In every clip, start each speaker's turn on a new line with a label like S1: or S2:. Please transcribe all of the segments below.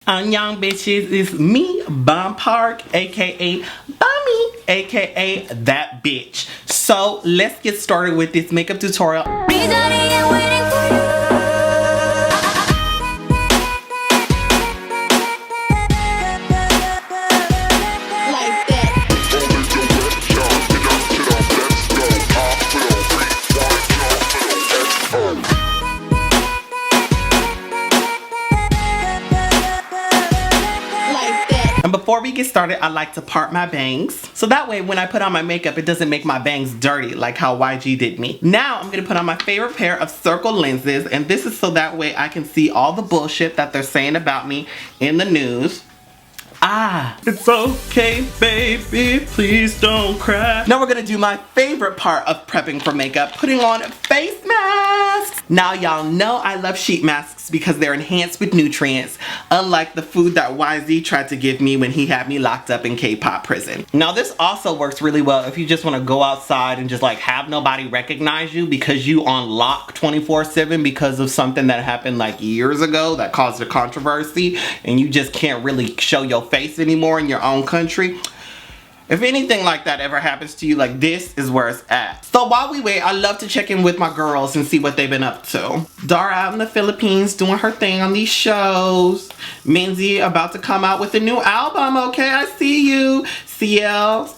S1: Young bitches, it's me, Bomb Park, aka Bummy, aka that bitch. So let's get started with this makeup tutorial. And before we get started, I like to part my bangs. So that way, when I put on my makeup, it doesn't make my bangs dirty like how YG did me. Now, I'm gonna put on my favorite pair of circle lenses, and this is so that way I can see all the bullshit that they're saying about me in the news. It's okay, baby, please don't cry. Now we're gonna do my favorite part of prepping for makeup, putting on face masks. Now y'all know I love sheet masks because they're enhanced with nutrients, unlike the food that YZ tried to give me when he had me locked up in K-pop prison. Now this also works really well if you just wanna go outside and just like have nobody recognize you because you on lock 24/7 because of something that happened like years ago that caused a controversy and you just can't really show your face anymore in your own country. If anything like that ever happens to you, like this is where it's at. So while we wait, I love to check in with my girls and see what they've been up to. Dara out in the Philippines doing her thing on these shows. Minzy about to come out with a new album, okay? I see you. CL.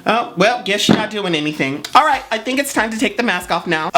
S1: Oh, well, guess she's not doing anything. All right, I think it's time to take the mask off now.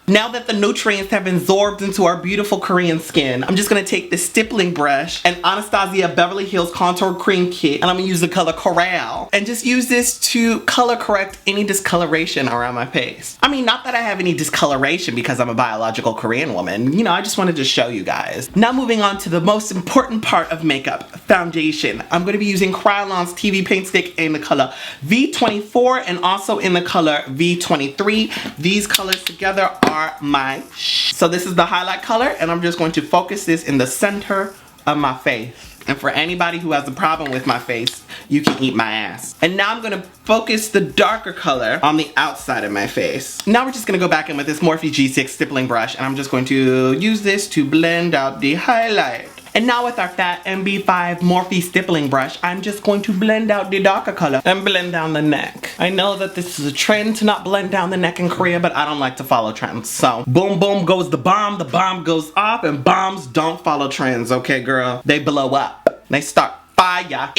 S1: Now that the nutrients have been absorbed into our beautiful Korean skin, I'm just gonna take this stippling brush and Anastasia Beverly Hills Contour Cream Kit, and I'm gonna use the color Coral, and just use this to color correct any discoloration around my face. I mean, not that I have any discoloration because I'm a biological Korean woman. You know, I just wanted to show you guys. Now moving on to the most important part of makeup, foundation. I'm gonna be using Kryolan's TV Paint Stick in the color V24 and also in the color V23. These colors together are my so this is the highlight color, and I'm just going to focus this in the center of my face. And for anybody who has a problem with my face, you can eat my ass. And now I'm gonna focus the darker color on the outside of my face. Now we're just gonna go back in with this Morphe G6 stippling brush, and I'm just going to use this to blend out the highlight. And now with our fat MB5 Morphe stippling brush, I'm just going to blend out the darker color and blend down the neck. I know that this is a trend to not blend down the neck in Korea, but I don't like to follow trends. So boom boom goes the bomb goes off, and bombs don't follow trends, okay girl? They blow up. They start fire.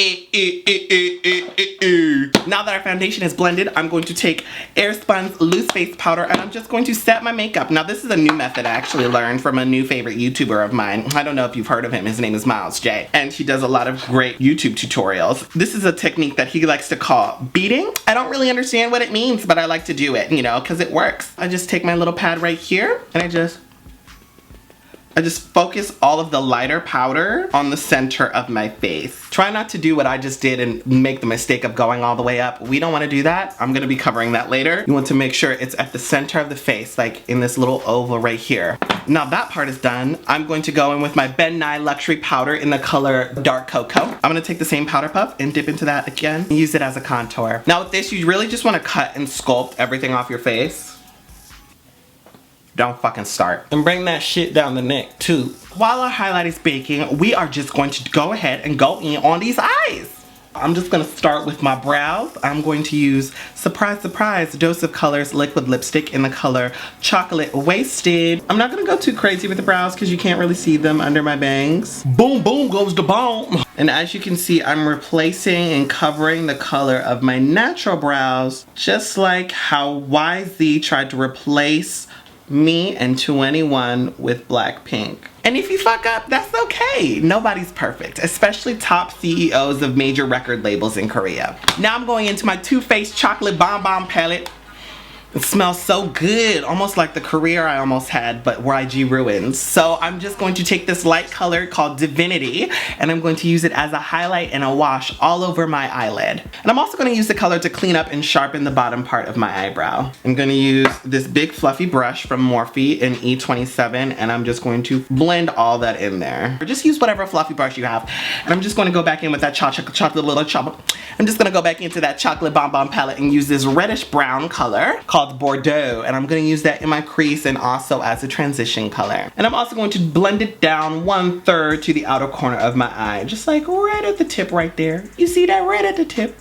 S1: Now that our foundation is blended, I'm going to take Airspun's loose face powder, and I'm just going to set my makeup. Now this is a new method I actually learned from a new favorite YouTuber of mine. I don't know if you've heard of him. His name is Miles J, and he does a lot of great YouTube tutorials. This is a technique that he likes to call beading. I don't really understand what it means, but I like to do it, you know, because it works. I just take my little pad right here, and I just focus all of the lighter powder on the center of my face. Try not to do what I just did and make the mistake of going all the way up. We don't want to do that. I'm gonna be covering that later. You want to make sure it's at the center of the face, like in this little oval right here. Now that part is done. I'm going to go in with my Ben Nye Luxury Powder in the color Dark Cocoa. I'm gonna take the same powder puff and dip into that again and use it as a contour. Now with this, you really just want to cut and sculpt everything off your face. Don't fucking start. And bring that shit down the neck too. While our highlight is baking, we are just going to go ahead and go in on these eyes. I'm just gonna start with my brows. I'm going to use Surprise Surprise Dose of Colors liquid lipstick in the color Chocolate Wasted. I'm not gonna go too crazy with the brows because you can't really see them under my bangs. Boom boom goes the bomb. And as you can see, I'm replacing and covering the color of my natural brows, just like how YZ tried to replace me and 2NE1 with Blackpink. And if you fuck up, that's okay. Nobody's perfect, especially top CEOs of major record labels in Korea. Now I'm going into my Too Faced Chocolate Bomb Bomb palette. It smells so good, almost like the career I almost had, but YG ruins. So I'm just going to take this light color called Divinity, and I'm going to use it as a highlight and a wash all over my eyelid. And I'm also going to use the color to clean up and sharpen the bottom part of my eyebrow. I'm going to use this big fluffy brush from Morphe in E27, and I'm just going to blend all that in there. Or just use whatever fluffy brush you have. And I'm just going to go back in with that chocolate. I'm just going to go back into that chocolate bomb bomb palette and use this reddish brown color called called Bordeaux, and I'm going to use that in my crease and also as a transition color. And I'm also going to blend it down 1/3 to the outer corner of my eye, just like right at the tip right there. You see that right at the tip?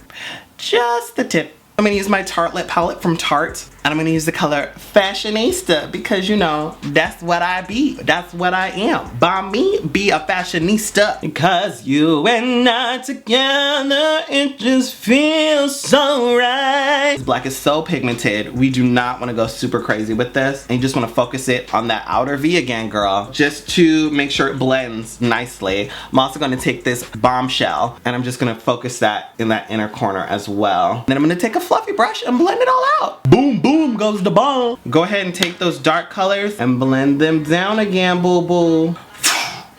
S1: Just the tip. I'm gonna use my Tarte lip palette from Tarte, and I'm gonna use the color Fashionista because, you know, that's what I be. That's what I am. By me, be a fashionista. Because you and I together, it just feels so right. This black is so pigmented. We do not want to go super crazy with this. And you just want to focus it on that outer V again, girl. Just to make sure it blends nicely. I'm also gonna take this Bombshell, and I'm just gonna focus that in that inner corner as well. Then I'm gonna take a fluffy brush and blend it all out. Boom, boom goes the bomb. Go ahead and take those dark colors and blend them down again, boo boo.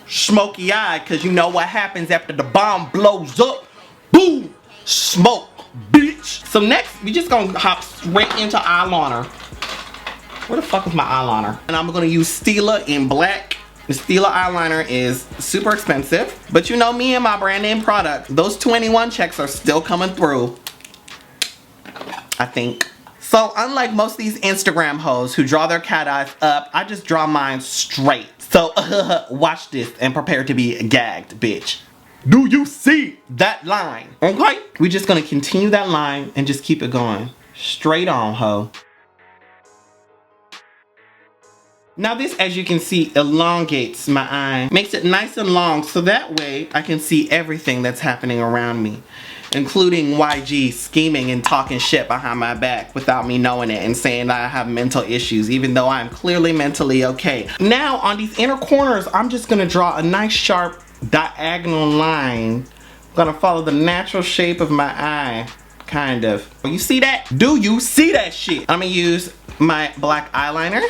S1: Smoky eye, cause you know what happens after the bomb blows up. Boom, smoke, bitch. So next, we just gonna hop straight into eyeliner. Where the fuck is my eyeliner? And I'm gonna use Stila in black. The Stila eyeliner is super expensive, but you know me and my brand name product, those 21 checks are still coming through, I think. So unlike most of these Instagram hoes who draw their cat eyes up, I just draw mine straight. So watch this and prepare to be gagged, bitch. Do you see that line? Okay? We're just gonna continue that line and just keep it going. Straight on, ho. Now this, as you can see, elongates my eye. Makes it nice and long so that way I can see everything that's happening around me. Including YG scheming and talking shit behind my back without me knowing it and saying that I have mental issues, even though I'm clearly mentally okay. Now on these inner corners, I'm just gonna draw a nice sharp diagonal line. I'm gonna follow the natural shape of my eye, kind of. You see that? Do you see that shit? I'm gonna use my black eyeliner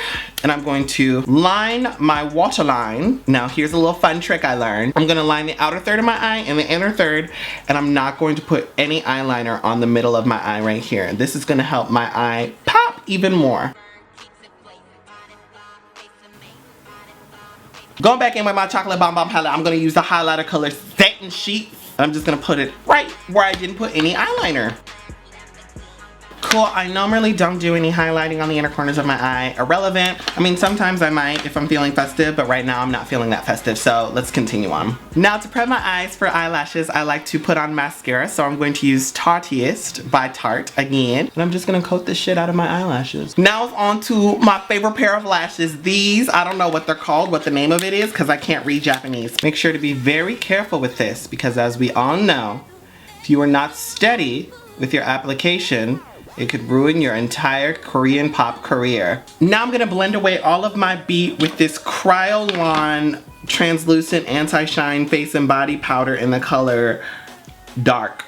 S1: and I'm going to line my waterline. Now here's a little fun trick I learned. I'm gonna line the outer third of my eye and the inner third, and I'm not going to put any eyeliner on the middle of my eye right here. This is gonna help my eye pop even more. Going back in with my chocolate bomb palette, I'm gonna use the highlighter color Satin Sheet. I'm just gonna put it right where I didn't put any eyeliner. Cool, I normally don't do any highlighting on the inner corners of my eye. Irrelevant. I mean, sometimes I might if I'm feeling festive, but right now I'm not feeling that festive, so let's continue on. Now to prep my eyes for eyelashes, I like to put on mascara, so I'm going to use Tarteist by Tarte again, and I'm just gonna coat this shit out of my eyelashes. Now on to my favorite pair of lashes. These, I don't know what they're called, what the name of it is, because I can't read Japanese. Make sure to be very careful with this, because as we all know, if you are not steady with your application, it could ruin your entire Korean pop career. Now I'm gonna blend away all of my beat with this Kryolan translucent anti-shine face and body powder in the color Dark.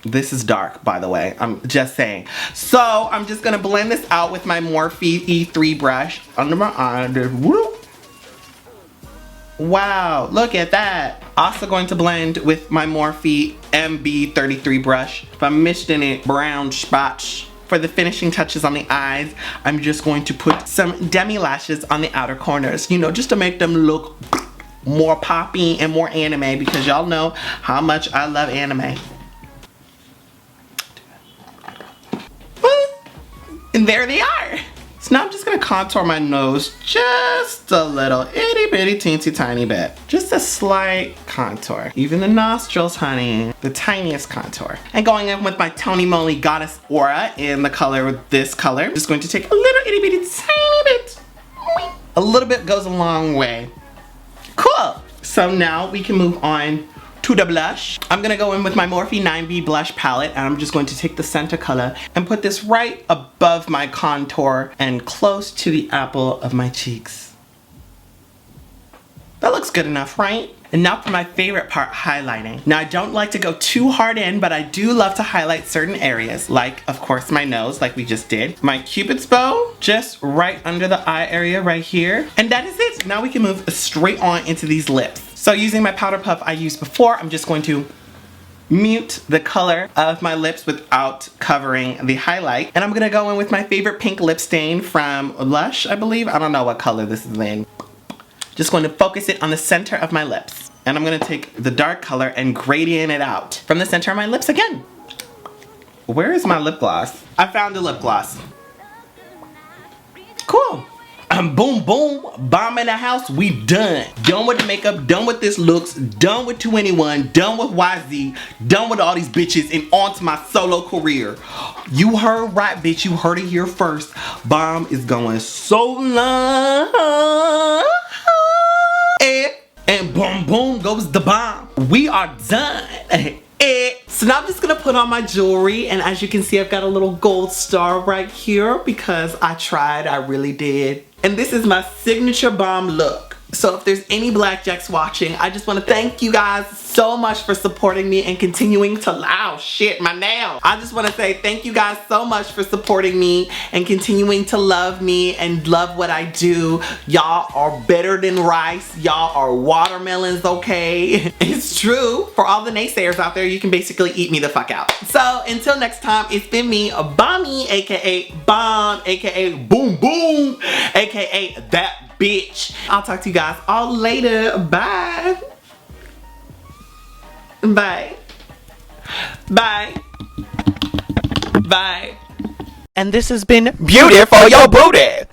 S1: This is dark, by the way, I'm just saying. So I'm just gonna blend this out with my Morphe E3 brush under my eye. Whoop. Wow, look at that. Also going to blend with my Morphe MB33 brush. If I'm missing it, brown spots. For the finishing touches on the eyes, I'm just going to put some demi lashes on the outer corners, you know, just to make them look more poppy and more anime, because y'all know how much I love anime. And there they are. So now I'm just gonna contour my nose just a little, itty bitty teensy tiny bit. Just a slight contour. Even the nostrils, honey. The tiniest contour. And going in with my Tony Moly Goddess Aura in the color, this color. Just going to take a little itty bitty tiny bit. A little bit goes a long way. Cool. So now we can move on to the blush. I'm gonna go in with my Morphe 9B blush palette, and I'm just going to take the center color and put this right above my contour and close to the apple of my cheeks. That looks good enough, right? And now for my favorite part, highlighting. Now I don't like to go too hard in, but I do love to highlight certain areas, like of course my nose, like we just did. My Cupid's bow, just right under the eye area right here. And that is it. Now we can move straight on into these lips. So using my powder puff I used before, I'm just going to mute the color of my lips without covering the highlight. And I'm gonna go in with my favorite pink lip stain from Lush, I believe. I don't know what color this is in. Just going to focus it on the center of my lips. And I'm gonna take the dark color and gradient it out from the center of my lips again. Where is my lip gloss? I found a lip gloss. Cool. Boom, boom, bomb in the house, we done. Done with the makeup, done with this looks, done with 2NE1, done with YZ, done with all these bitches, and on to my solo career. You heard right, bitch, you heard it here first. Bomb is going so long. And boom, boom goes the bomb. We are done. So now I'm just gonna put on my jewelry, and as you can see, I've got a little gold star right here because I tried, I really did. And this is my signature bomb look. So if there's any blackjacks watching, I just want to thank you guys so much for supporting me and continuing to, oh shit, my nail. I just want to say thank you guys so much for supporting me and continuing to love me and love what I do. Y'all are better than rice. Y'all are watermelons, okay? It's true. For all the naysayers out there, you can basically eat me the fuck out. So until next time, it's been me, Bommy, aka Bomb, aka Boom Boom, aka that bitch. I'll talk to you guys all later. Bye. Bye. Bye. Bye. And this has been Beauty for Your Booty.